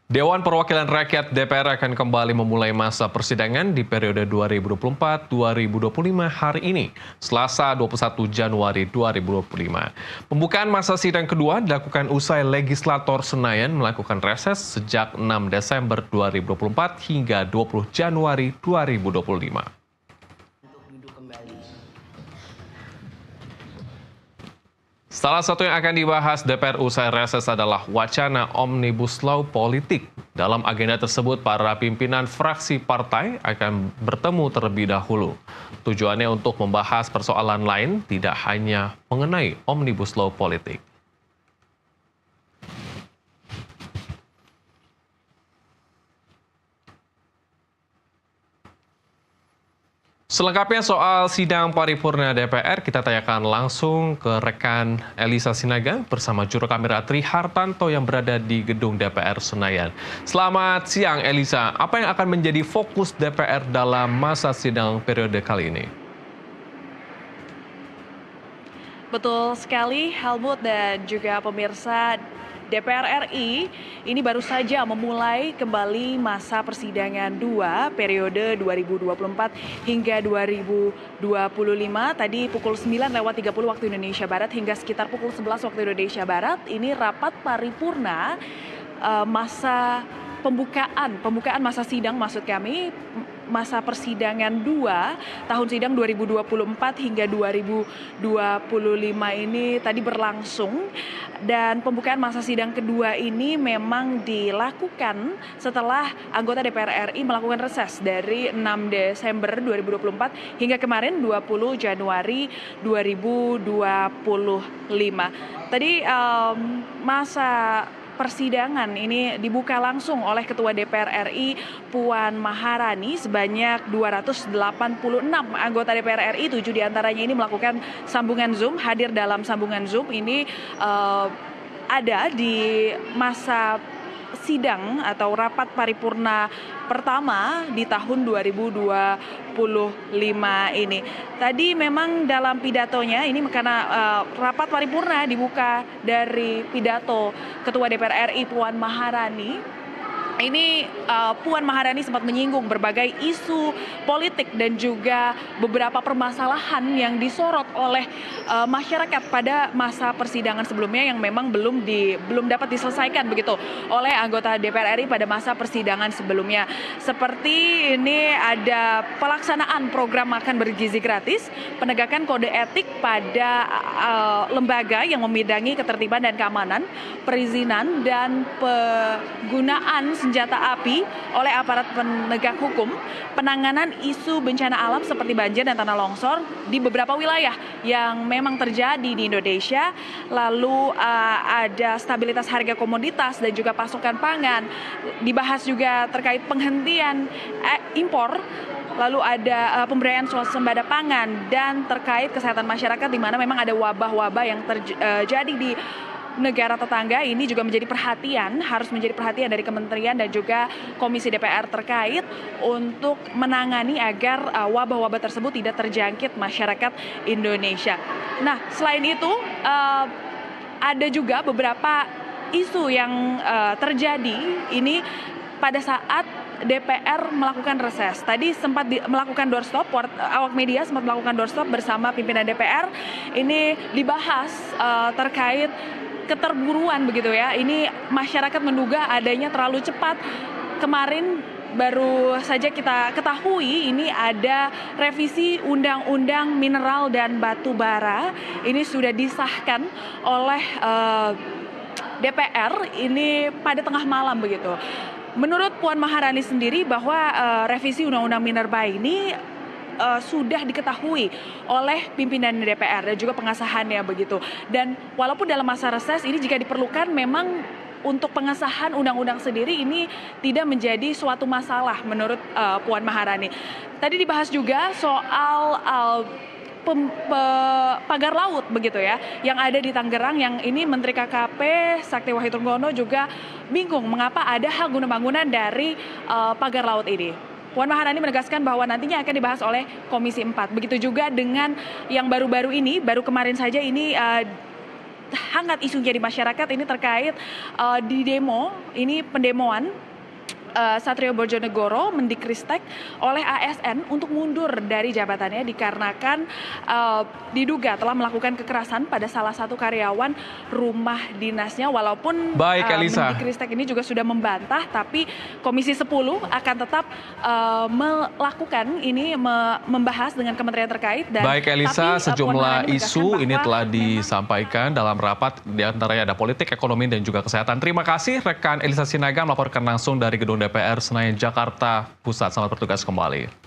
Dewan Perwakilan Rakyat DPR akan kembali memulai masa persidangan di periode 2024-2025 hari ini, Selasa 21 Januari 2025. Pembukaan masa sidang kedua dilakukan usai legislator Senayan melakukan reses sejak 6 Desember 2024 hingga 20 Januari 2025. Salah satu yang akan dibahas DPR usai reses adalah wacana Omnibus Law politik. Dalam agenda tersebut, para pimpinan fraksi partai akan bertemu terlebih dahulu. Tujuannya untuk membahas persoalan lain, tidak hanya mengenai Omnibus Law politik. Selengkapnya soal sidang paripurna DPR, kita tanyakan langsung ke rekan Elisa Sinaga bersama juru kamera Tri Hartanto yang berada di gedung DPR Senayan. Selamat siang Elisa, apa yang akan menjadi fokus DPR dalam masa sidang periode kali ini? Betul sekali, Helmut dan juga pemirsa. DPR RI ini baru saja memulai kembali masa persidangan 2 periode 2024 hingga 2025. Tadi pukul 9:30 waktu Indonesia Barat hingga sekitar pukul 11 waktu Indonesia Barat ini rapat paripurna masa pembukaan masa sidang, maksud kami masa persidangan 2 tahun sidang 2024 hingga 2025 ini tadi berlangsung, dan pembukaan masa sidang kedua ini memang dilakukan setelah anggota DPR RI melakukan reses dari 6 Desember 2024 hingga kemarin 20 Januari 2025. Tadi masa persidangan ini dibuka langsung oleh Ketua DPR RI Puan Maharani. Sebanyak 286 anggota DPR RI, 7 diantaranya ini melakukan sambungan Zoom, hadir dalam sambungan Zoom ini ada di masa sidang atau rapat paripurna pertama di tahun 2025 ini. Tadi memang dalam pidatonya ini karena rapat paripurna dibuka dari pidato Ketua DPR RI Puan Maharani. Ini Puan Maharani sempat menyinggung berbagai isu politik dan juga beberapa permasalahan yang disorot oleh masyarakat pada masa persidangan sebelumnya yang memang belum dapat diselesaikan begitu oleh anggota DPR RI pada masa persidangan sebelumnya. Seperti ini ada pelaksanaan program makan bergizi gratis, penegakan kode etik pada lembaga yang membidangi ketertiban dan keamanan, perizinan dan penggunaan senjata api oleh aparat penegak hukum, penanganan isu bencana alam seperti banjir dan tanah longsor di beberapa wilayah yang memang terjadi di Indonesia, lalu ada stabilitas harga komoditas dan juga pasokan pangan, dibahas juga terkait penghentian impor, lalu ada pemberdayaan swasembada pangan dan terkait kesehatan masyarakat di mana memang ada wabah-wabah yang terjadi di negara tetangga. Ini juga harus menjadi perhatian dari kementerian dan juga komisi DPR terkait untuk menangani agar wabah-wabah tersebut tidak terjangkit masyarakat Indonesia. Nah, selain itu ada juga beberapa isu yang terjadi ini pada saat DPR melakukan reses. Tadi sempat melakukan doorstop, awak media sempat melakukan doorstop bersama pimpinan DPR. Ini dibahas terkait keterburuan begitu ya. Ini masyarakat menduga adanya terlalu cepat. Kemarin baru saja kita ketahui ini ada revisi Undang-Undang Mineral dan Batu Bara. Ini sudah disahkan oleh DPR ini pada tengah malam begitu. Menurut Puan Maharani sendiri bahwa revisi Undang-Undang Minerba ini sudah diketahui oleh pimpinan DPR dan juga pengesahannya begitu. Dan walaupun dalam masa reses ini jika diperlukan memang untuk pengesahan undang-undang sendiri ini tidak menjadi suatu masalah menurut Puan Maharani. Tadi dibahas juga soal pagar laut begitu ya yang ada di Tangerang, yang ini Menteri KKP Sakti Wahyu juga bingung mengapa ada hak guna bangunan dari pagar laut ini. Puan Maharani menegaskan bahwa nantinya akan dibahas oleh Komisi 4. Begitu juga dengan yang baru-baru ini, baru kemarin saja ini hangat isunya di masyarakat ini terkait di demo, ini pendemoan Satrio Bojonegoro Mendikristek oleh ASN untuk mundur dari jabatannya dikarenakan diduga telah melakukan kekerasan pada salah satu karyawan rumah dinasnya. Walaupun Baik, Elisa. Mendikristek ini juga sudah membantah, tapi Komisi 10 akan tetap melakukan ini, membahas dengan kementerian terkait. Dan baik, Elisa, sejumlah isu ini telah memang disampaikan dalam rapat, diantaranya ada politik, ekonomi, dan juga kesehatan. Terima kasih rekan Elisa Sinaga melaporkan langsung dari gedung DPR Senayan, Jakarta Pusat. Selamat bertugas kembali.